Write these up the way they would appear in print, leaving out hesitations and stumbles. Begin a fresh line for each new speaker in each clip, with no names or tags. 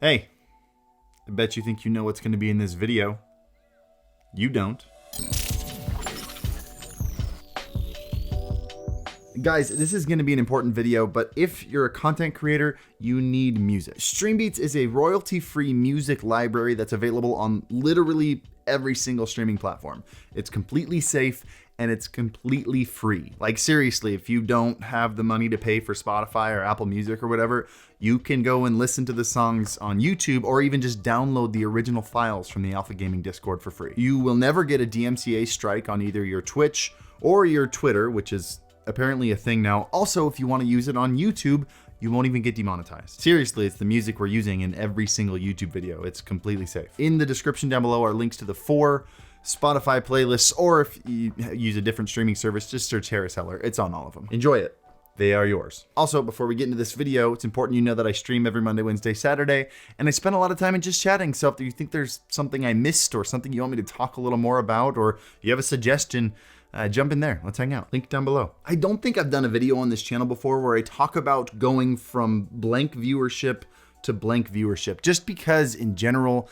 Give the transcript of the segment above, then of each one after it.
Hey, I bet you think you know what's going to be in this video. You don't. Guys, this is going to be an important video, but if you're a content creator, you need music. StreamBeats is a royalty-free music library that's available on literally every single streaming platform. It's completely safe and it's completely free. Like seriously, if you don't have the money to pay for Spotify or Apple Music or whatever, you can go and listen to the songs on YouTube or even just download the original files from the Alpha Gaming Discord for free. You will never get a DMCA strike on either your Twitch or your Twitter, which is apparently a thing now. Also, if you want to use it on YouTube, you won't even get demonetized. Seriously, it's the music we're using in every single YouTube video. It's completely safe. In the description down below are links to the 4 Spotify playlists, or if you use a different streaming service, just search Harris Heller. It's on all of them. Enjoy it. They are yours. Also, before we get into this video, it's important you know that I stream every Monday, Wednesday, Saturday, and I spend a lot of time in just chatting. So if you think there's something I missed or something you want me to talk a little more about, or you have a suggestion, jump in there. Let's hang out. Link down below. I don't think I've done a video on this channel before where I talk about going from blank viewership to blank viewership, just because in general,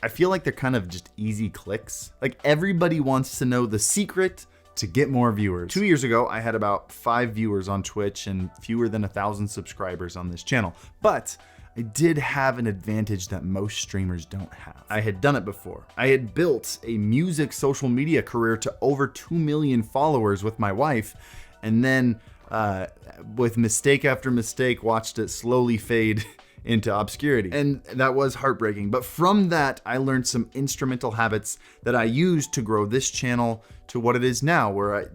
I feel like they're kind of just easy clicks. Like everybody wants to know the secret to get more viewers. 2 years ago, I had about 5 viewers on Twitch and fewer than 1,000 subscribers on this channel. But I did have an advantage that most streamers don't have. I had done it before. I had built a music social media career to over 2 million followers with my wife, and then with mistake after mistake, watched it slowly fade into obscurity. And that was heartbreaking. But from that, I learned some instrumental habits that I used to grow this channel to what it is now, where I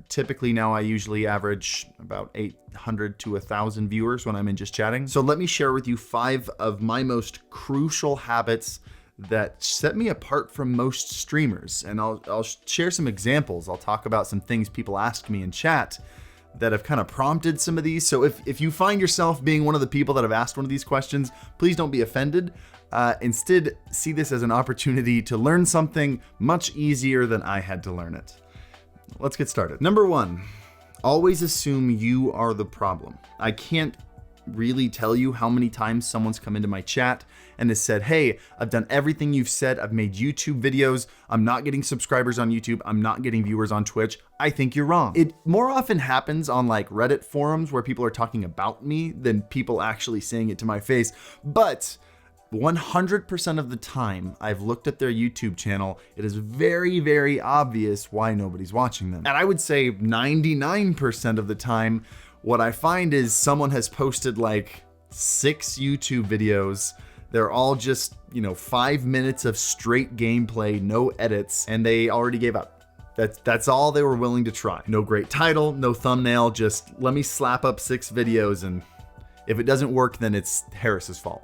usually average about 800 to 1,000 viewers when I'm in just chatting. So let me share with you 5 of my most crucial habits that set me apart from most streamers. And I'll share some examples. I'll talk about some things people ask me in chat that have kind of prompted some of these. So if you find yourself being one of the people that have asked one of these questions, please don't be offended. Instead, see this as an opportunity to learn something much easier than I had to learn it. Let's get started. Number 1, always assume you are the problem. I can't really tell you how many times someone's come into my chat and has said, hey, I've done everything you've said. I've made YouTube videos. I'm not getting subscribers on YouTube. I'm not getting viewers on Twitch. I think you're wrong. It more often happens on like Reddit forums where people are talking about me than people actually saying it to my face. But 100% of the time I've looked at their YouTube channel, it is very, very obvious why nobody's watching them. And I would say 99% of the time, what I find is someone has posted like 6 YouTube videos. They're all just, 5 minutes of straight gameplay, no edits, and they already gave up. That's all they were willing to try. No great title, no thumbnail, just let me slap up 6 videos, and if it doesn't work, then it's Harris's fault.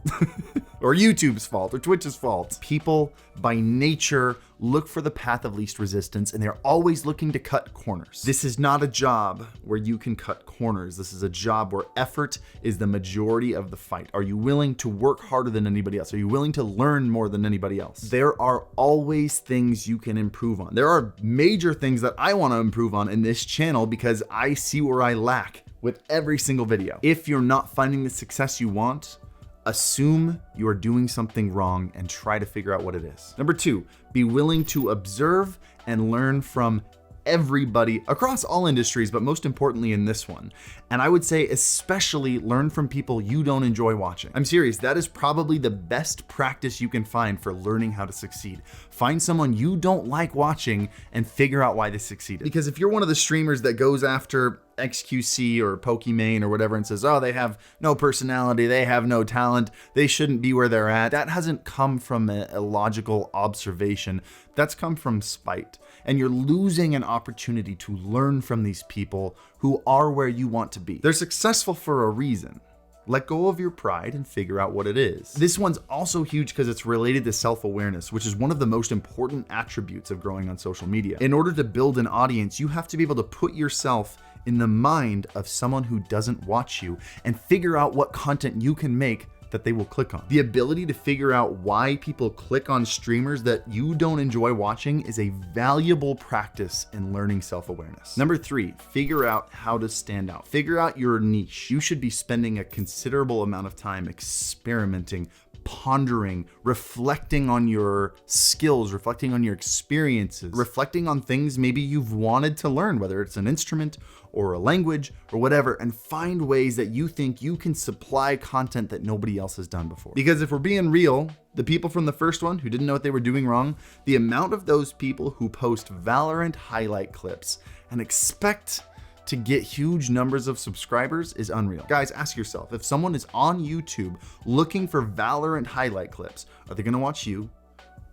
Or YouTube's fault, or Twitch's fault. People, by nature, look for the path of least resistance, and they're always looking to cut corners. This is not a job where you can cut corners. This is a job where effort is the majority of the fight. Are you willing to work harder than anybody else? Are you willing to learn more than anybody else? There are always things you can improve on. There are major things that I want to improve on in this channel because I see where I lack with every single video. If you're not finding the success you want, assume you are doing something wrong and try to figure out what it is. Number 2, be willing to observe and learn from everybody across all industries, but most importantly in this one. And I would say especially learn from people you don't enjoy watching. I'm serious, that is probably the best practice you can find for learning how to succeed. Find someone you don't like watching and figure out why they succeeded. Because if you're one of the streamers that goes after XQC or Pokimane or whatever and says, oh, they have no personality, they have no talent, they shouldn't be where they're at, that hasn't come from a logical observation. That's come from spite. And you're losing an opportunity to learn from these people who are where you want to be. They're successful for a reason. Let go of your pride and figure out what it is. This one's also huge because it's related to self-awareness, which is one of the most important attributes of growing on social media. In order to build an audience, you have to be able to put yourself in the mind of someone who doesn't watch you and figure out what content you can make that they will click on. The ability to figure out why people click on streamers that you don't enjoy watching is a valuable practice in learning self-awareness. Number 3, figure out how to stand out. Figure out your niche. You should be spending a considerable amount of time experimenting, pondering, reflecting on your skills, reflecting on your experiences, reflecting on things maybe you've wanted to learn, whether it's an instrument or a language or whatever, and find ways that you think you can supply content that nobody else has done before. Because if we're being real, the people from the first one who didn't know what they were doing wrong, the amount of those people who post Valorant highlight clips and expect to get huge numbers of subscribers is unreal. Guys, ask yourself, if someone is on YouTube looking for Valorant highlight clips, are they gonna watch you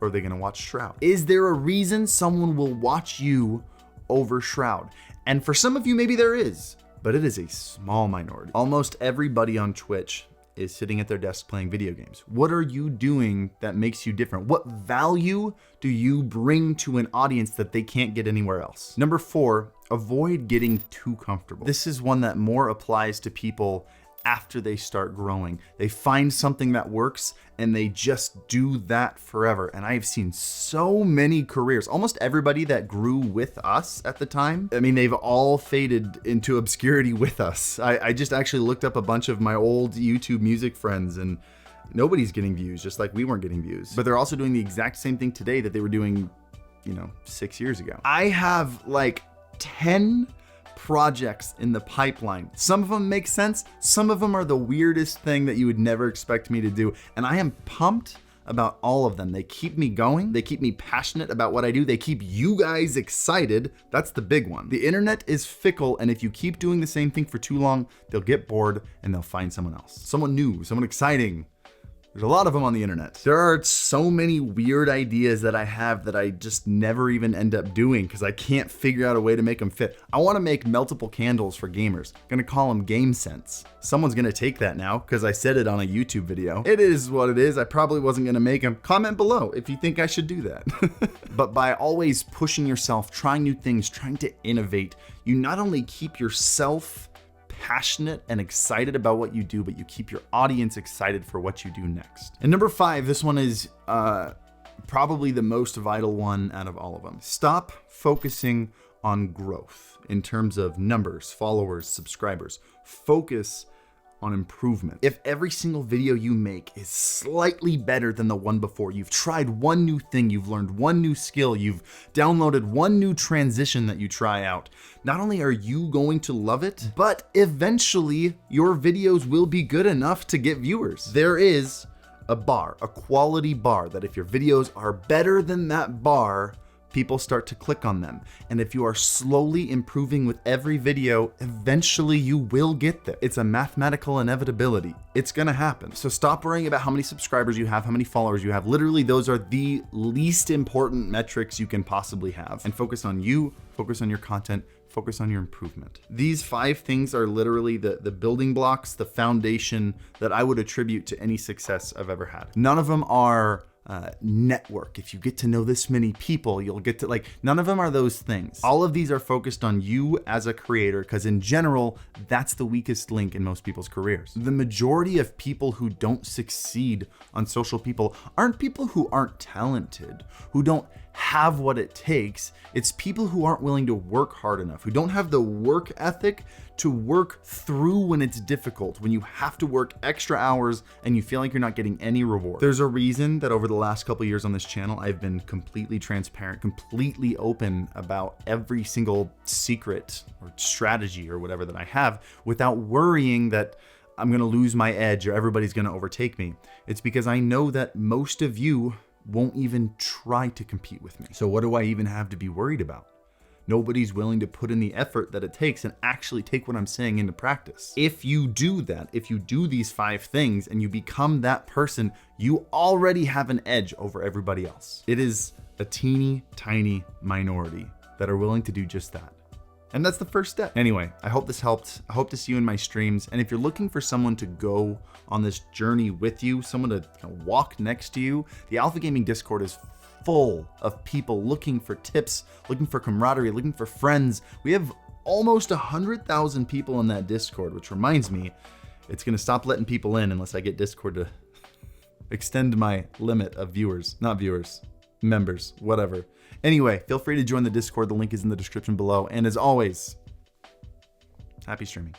or are they gonna watch Shroud? Is there a reason someone will watch you over Shroud? And for some of you, maybe there is, but it is a small minority. Almost everybody on Twitch is sitting at their desk playing video games. What are you doing that makes you different? What value do you bring to an audience that they can't get anywhere else? Number 4, avoid getting too comfortable. This is one that more applies to people after they start growing. They find something that works and they just do that forever. And I've seen so many careers, almost everybody that grew with us at the time. I mean, they've all faded into obscurity with us. I just actually looked up a bunch of my old YouTube music friends and nobody's getting views, just like we weren't getting views. But they're also doing the exact same thing today that they were doing, 6 years ago. I have like 10 projects in the pipeline. Some of them make sense. Some of them are the weirdest thing that you would never expect me to do. And I am pumped about all of them. They keep me going. They keep me passionate about what I do. They keep you guys excited. That's the big one. The internet is fickle, and if you keep doing the same thing for too long, they'll get bored and they'll find someone else. Someone new, someone exciting. There's a lot of them on the internet. There are so many weird ideas that I have that I just never even end up doing because I can't figure out a way to make them fit. I want to make meltable candles for gamers. I'm gonna call them Game Sense. Someone's gonna take that now because I said it on a YouTube video. It is what it is. I probably wasn't gonna make them. Comment below if you think I should do that. But by always pushing yourself, trying new things, trying to innovate, you not only keep yourself passionate and excited about what you do, but you keep your audience excited for what you do next. And number 5, this one is probably the most vital one out of all of them. Stop focusing on growth in terms of numbers, followers, subscribers. Focus on improvement. If every single video you make is slightly better than the one before, you've tried one new thing, you've learned one new skill, you've downloaded one new transition that you try out, not only are you going to love it, but eventually your videos will be good enough to get viewers. There is a bar, a quality bar, that if your videos are better than that bar, people start to click on them. And if you are slowly improving with every video, eventually you will get there. It's a mathematical inevitability. It's gonna happen. So stop worrying about how many subscribers you have, how many followers you have. Literally, those are the least important metrics you can possibly have. And focus on you, focus on your content, focus on your improvement. These 5 things are literally the building blocks, the foundation that I would attribute to any success I've ever had. None of them are network. If you get to know this many people, you'll get to none of them are those things. All of these are focused on you as a creator, because in general, that's the weakest link in most people's careers. The majority of people who don't succeed on social people aren't people who aren't talented, who don't have what it takes. It's people who aren't willing to work hard enough, who don't have the work ethic to work through when it's difficult, when you have to work extra hours and you feel like you're not getting any reward. There's a reason that over the last couple years on this channel, I've been completely transparent, completely open about every single secret or strategy or whatever that I have without worrying that I'm gonna lose my edge or everybody's gonna overtake me. It's because I know that most of you won't even try to compete with me. So what do I even have to be worried about? Nobody's willing to put in the effort that it takes and actually take what I'm saying into practice. If you do that, if you do these 5 things and you become that person, you already have an edge over everybody else. It is a teeny tiny minority that are willing to do just that. And that's the first step. Anyway, I hope this helped. I hope to see you in my streams. And if you're looking for someone to go on this journey with you, someone to walk next to you, the Alpha Gaming Discord is full of people looking for tips, looking for camaraderie, looking for friends. We have almost 100,000 people in that Discord, which reminds me, it's gonna stop letting people in unless I get Discord to extend my limit of members, whatever. Anyway, feel free to join the Discord. The link is in the description below. And as always, happy streaming.